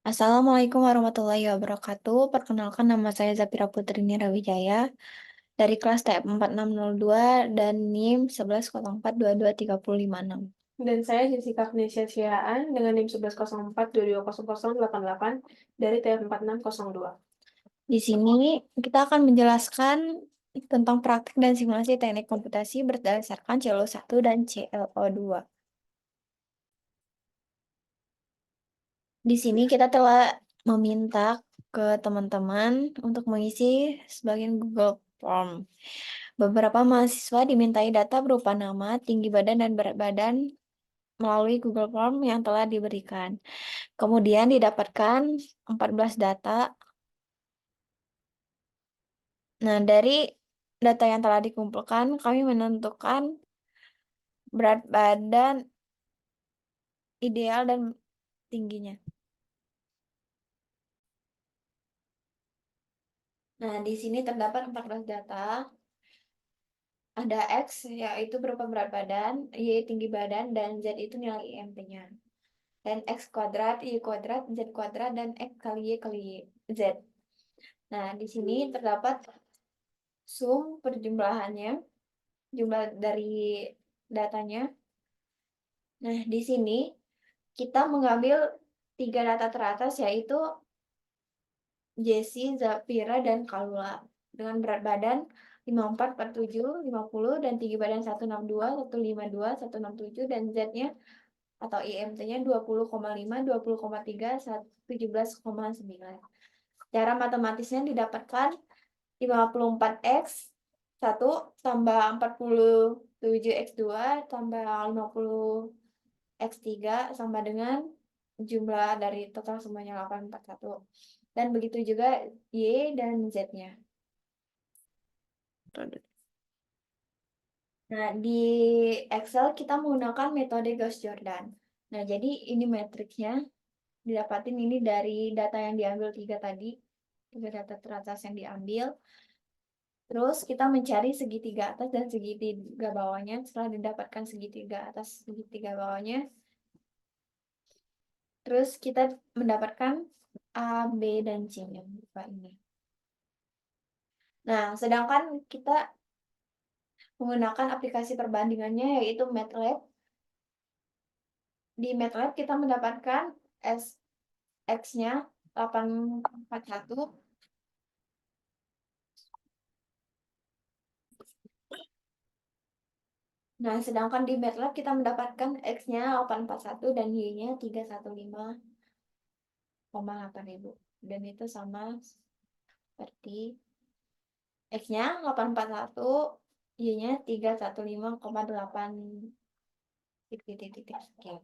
Assalamualaikum warahmatullahi wabarakatuh. Perkenalkan nama saya Zafira Putri Nirawijaya dari kelas TM 4602 dan NIM 1104223056. Dan saya Jessica Agnesia Siaan dengan NIM 1104220088 dari TF 4602. Di sini kita akan menjelaskan tentang praktik dan simulasi teknik komputasi berdasarkan CLO1 dan CLO2. Di sini kita telah meminta ke teman-teman untuk mengisi sebagian Google Form. Beberapa mahasiswa dimintai data berupa nama, tinggi badan, dan berat badan melalui Google Form yang telah diberikan. Kemudian didapatkan 14 data. Nah, dari data yang telah dikumpulkan, kami menentukan berat badan ideal dan tingginya. Nah, di sini terdapat 14 data. Ada X, yaitu berupa berat badan, Y tinggi badan, dan Z itu nilai IMP-nya. Dan X kuadrat, Y kuadrat, Z kuadrat, dan X kali Y kali Z. Nah, di sini terdapat sum perjumlahannya, jumlah dari datanya. Nah, di sini kita mengambil 3 data teratas, yaitu Jessie, Zafira, dan Kalula. Dengan berat badan 54, 47, 50, dan tinggi badan 162, 152, 167, dan Z-nya atau IMT-nya 20,5, 20,3, 17,9. Cara matematisnya didapatkan 54X 1 tambah 47X2 tambah 50X3 sama dengan jumlah dari total semuanya 841. Dan begitu juga Y dan Z-nya. Nah, di Excel kita menggunakan metode Gauss-Jordan. Nah, jadi ini matriksnya. Didapatin ini dari data yang diambil 3 tadi. 3 data teratas yang diambil. Terus kita mencari segitiga atas dan segitiga bawahnya. Setelah didapatkan segitiga atas, segitiga bawahnya, terus kita mendapatkan A, B, dan C-nya. Ini. Nah, sedangkan kita menggunakan aplikasi perbandingannya yaitu MATLAB. Di MATLAB kita mendapatkan X-nya 841. Nah, sedangkan di MATLAB kita mendapatkan X-nya 841 dan Y-nya 315,8.000. Dan itu sama seperti X-nya 841, Y-nya 315,8 titik-titik sekian.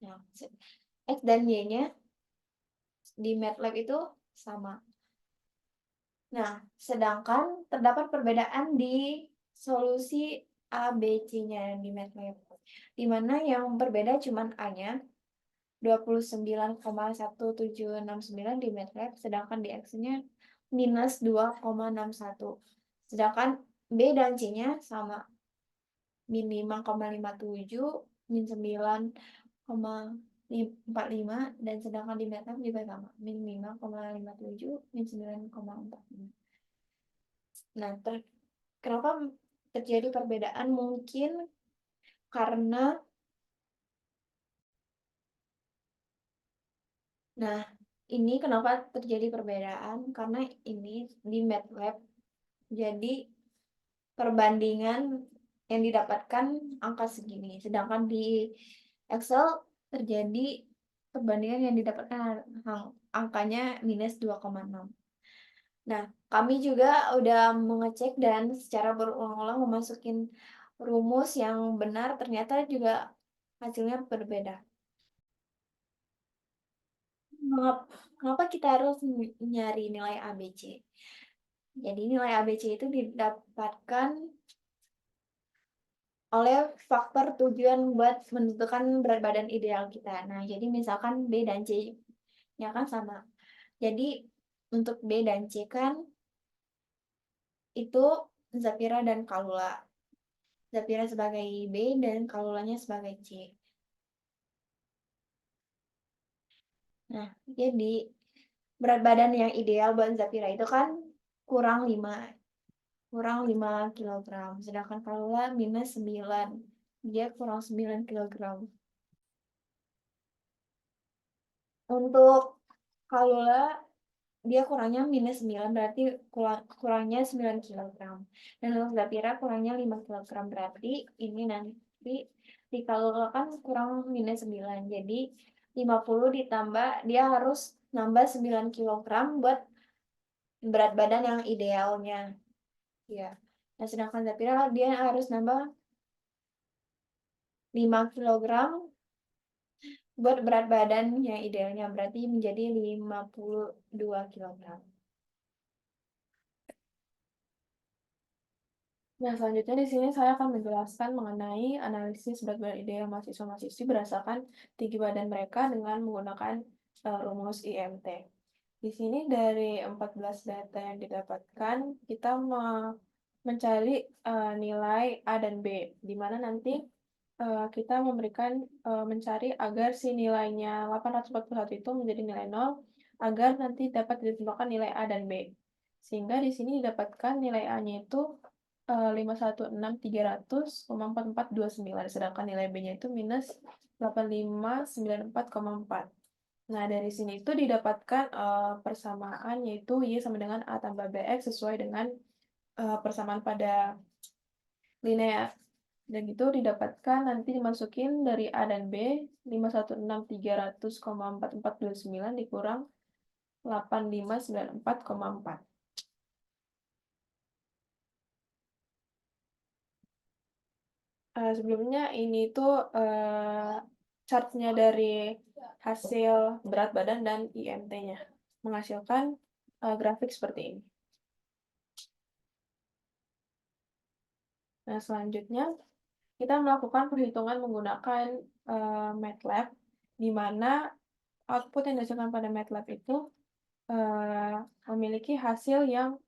Nah, X dan Y-nya di MATLAB itu sama. Nah, sedangkan terdapat perbedaan di solusi A, B, C-nya di MATLAB. Di mana yang berbeda cuma A-nya 29,1769 di MATLAB, sedangkan di X-nya minus 2,61. Sedangkan B dan C-nya sama, min 5,57, min 9,45, dan sedangkan di MATLAB juga sama, min 5,57, min 9,45. Nah, kenapa terjadi perbedaan? Mungkin karena, nah, ini kenapa terjadi perbedaan? Karena ini di MATLAB, jadi perbandingan yang didapatkan angka segini. Sedangkan di Excel terjadi perbandingan yang didapatkan angkanya minus 2,6. Nah, kami juga udah mengecek dan secara berulang-ulang memasukin rumus yang benar, ternyata juga hasilnya berbeda. Kenapa kita harus nyari nilai ABC? Jadi nilai ABC itu didapatkan oleh faktor tujuan buat menentukan berat badan ideal kita. Nah, jadi misalkan B dan C-nya kan sama. Jadi untuk B dan C kan itu Zafira dan Kalula. Zafira sebagai B dan Kalulanya sebagai C. Nah, jadi berat badan yang ideal buat Zafira itu kan kurang 5 kilogram. Sedangkan Kalula minus 9. Dia kurang 9 kilogram. Untuk Kalula dia kurangnya minus 9 berarti kurangnya 9 kilogram. Dan untuk Zafira kurangnya 5 kilogram berarti ini nanti di Kalula kan kurang minus 9. Jadi 50 ditambah dia harus nambah 9 kilogram buat berat badan yang idealnya. Ya. Nah, sedangkan Zafira dia harus nambah 5 kilogram buat berat badan yang idealnya berarti menjadi 52 kilogram. Nah, selanjutnya di sini saya akan menjelaskan mengenai analisis berat badan ideal mahasiswa-mahasiswi berdasarkan tinggi badan mereka dengan menggunakan rumus IMT. Di sini dari 14 data yang didapatkan, kita mencari nilai A dan B, di mana nanti kita mencari agar si nilainya 841 itu menjadi nilai 0, agar nanti dapat ditentukan nilai A dan B. Sehingga di sini didapatkan nilai A-nya itu 516.300,4429, sedangkan nilai B-nya itu minus 8594,4. Nah, dari sini itu didapatkan persamaan yaitu Y sama dengan A tambah BX sesuai dengan persamaan pada linear. Dan itu didapatkan nanti dimasukin dari A dan B, 516.300,4429 dikurang 8594,4. Sebelumnya ini tuh chartnya dari hasil berat badan dan IMT-nya, menghasilkan grafik seperti ini. Nah, selanjutnya kita melakukan perhitungan menggunakan MATLAB, di mana output yang dihasilkan pada MATLAB itu memiliki hasil yang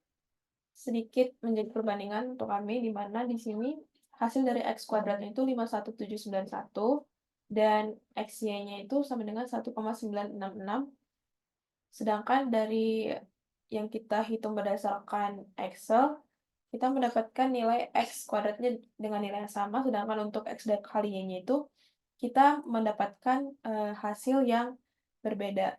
sedikit menjadi perbandingan untuk kami, di mana di sini hasil dari X kuadratnya itu 51791 dan XY-nya itu sama dengan 1,966. Sedangkan dari yang kita hitung berdasarkan Excel, kita mendapatkan nilai X kuadratnya dengan nilai yang sama, sedangkan untuk X kali Y-nya itu kita mendapatkan hasil yang berbeda.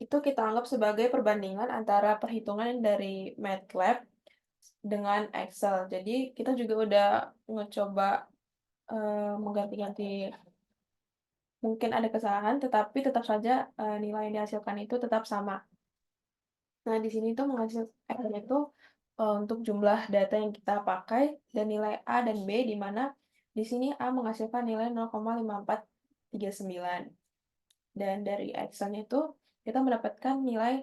Itu kita anggap sebagai perbandingan antara perhitungan dari MATLAB dengan Excel. Jadi kita juga udah ngecoba mengganti-ganti, mungkin ada kesalahan, tetapi tetap saja nilai yang dihasilkan itu tetap sama. Nah, di sini tuh menghasilkan itu untuk jumlah data yang kita pakai dan nilai A dan B, di mana di sini A menghasilkan nilai 0,5439. Dan dari Excel-nya itu kita mendapatkan nilai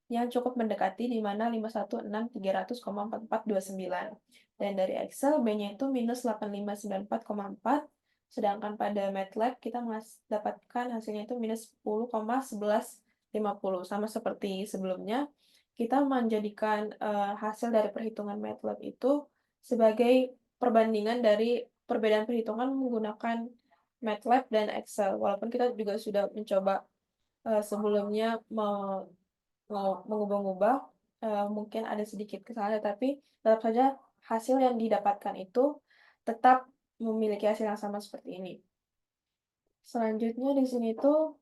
yang cukup mendekati, di mana 516.300,4429. Dan dari Excel, B-nya itu minus 8594,4, sedangkan pada MATLAB kita mendapatkan hasilnya itu minus 10,1150. Sama seperti sebelumnya, kita menjadikan hasil dari perhitungan MATLAB itu sebagai perbandingan dari perbedaan perhitungan menggunakan MATLAB dan Excel. Walaupun kita juga sudah mencoba sebelumnya mengubah-ubah, mungkin ada sedikit kesalahan, tapi tetap saja hasil yang didapatkan itu tetap memiliki hasil yang sama seperti ini. Selanjutnya di sini tuh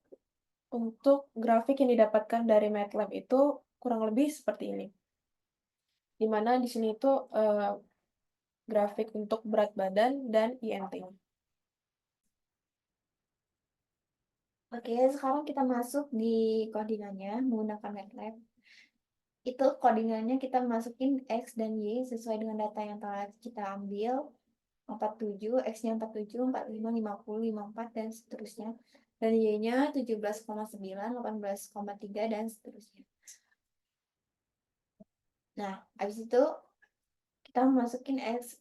untuk grafik yang didapatkan dari MATLAB itu kurang lebih seperti ini. Di mana di sini itu grafik untuk berat badan dan IMT. Oke, sekarang kita masuk di codingannya menggunakan MATLAB. Itu codingannya kita masukin X dan Y sesuai dengan data yang telah kita ambil. 47, X-nya 47, 45, 50, 54, dan seterusnya. Dan Y-nya 17,9, 18,3, dan seterusnya. Nah, habis itu kita masukin X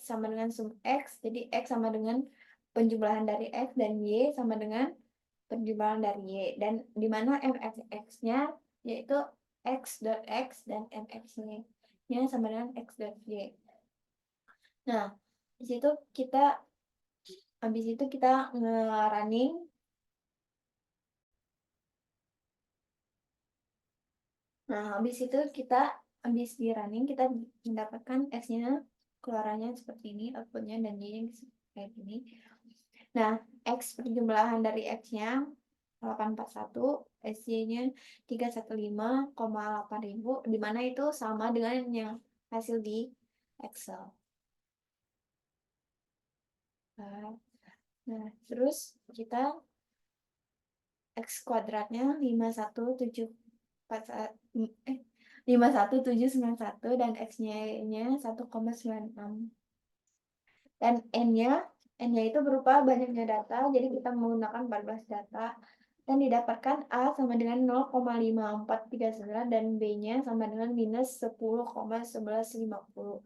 sama dengan sum X. Jadi X sama dengan penjumlahan dari X dan Y sama dengan penjumlahan dari Y. Dan di mana MXX-nya yaitu X.X dan MX-nya sama dengan X.Y. Nah, di situ kita habis itu kita nge-running Nah, habis itu habis di running, kita mendapatkan X-nya keluarannya seperti ini, outputnya, dan Y-nya kayak gini. Nah, X perjumlahan dari X-nya 841, SY-nya 315,8 ribu, di mana itu sama dengan yang hasil di Excel. Nah, terus kita X kuadratnya 51791 dan X-nya 1,96. Dan N-nya itu berupa banyaknya data, jadi kita menggunakan 14 data. Dan didapatkan A sama dengan 0,5439 dan B-nya sama dengan minus 10,1150.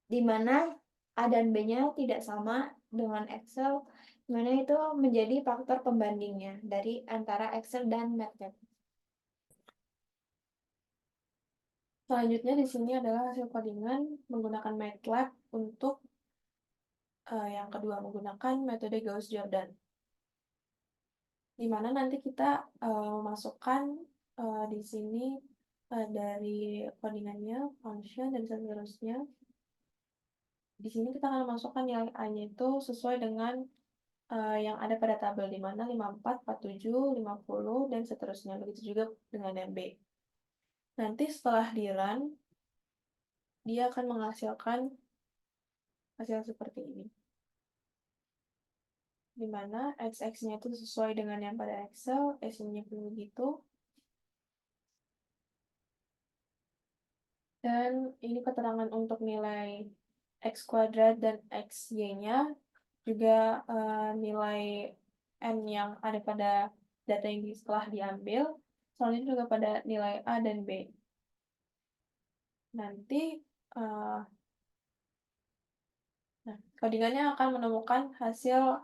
Di mana A dan B-nya tidak sama dengan Excel, di mana itu menjadi faktor pembandingnya dari antara Excel dan MATLAB. Selanjutnya di sini adalah hasil codingan menggunakan MATLAB untuk yang kedua menggunakan metode Gauss-Jordan. Di mana nanti kita memasukkan di sini dari codingannya, function, dan seterusnya. Di sini kita akan masukkan nilai A-nya itu sesuai dengan yang ada pada tabel, di mana 54, 47, 50, dan seterusnya. Begitu juga dengan yang B. Nanti setelah di-run, dia akan menghasilkan hasil seperti ini. Di mana x-nya itu sesuai dengan yang pada Excel, S-nya pun begitu. Dan ini keterangan untuk nilai X kuadrat dan XY-nya, juga nilai N yang ada pada data yang setelah diambil, selanjutnya juga pada nilai A dan B. Nanti, codingannya akan menemukan hasil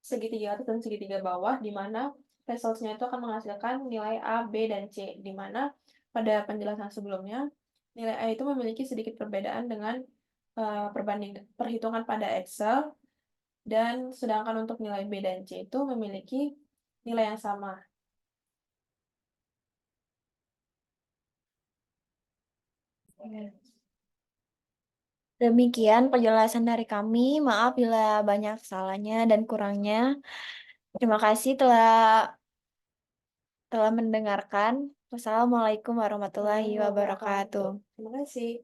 segitiga atas dan segitiga bawah, di mana results-nya itu akan menghasilkan nilai A, B, dan C, di mana pada penjelasan sebelumnya, nilai A itu memiliki sedikit perbedaan dengan perhitungan pada Excel, dan sedangkan untuk nilai B dan C itu memiliki nilai yang sama. Demikian penjelasan dari kami. Maaf bila banyak salahnya dan kurangnya. Terima kasih telah mendengarkan. Wassalamualaikum warahmatullahi wabarakatuh. Terima kasih.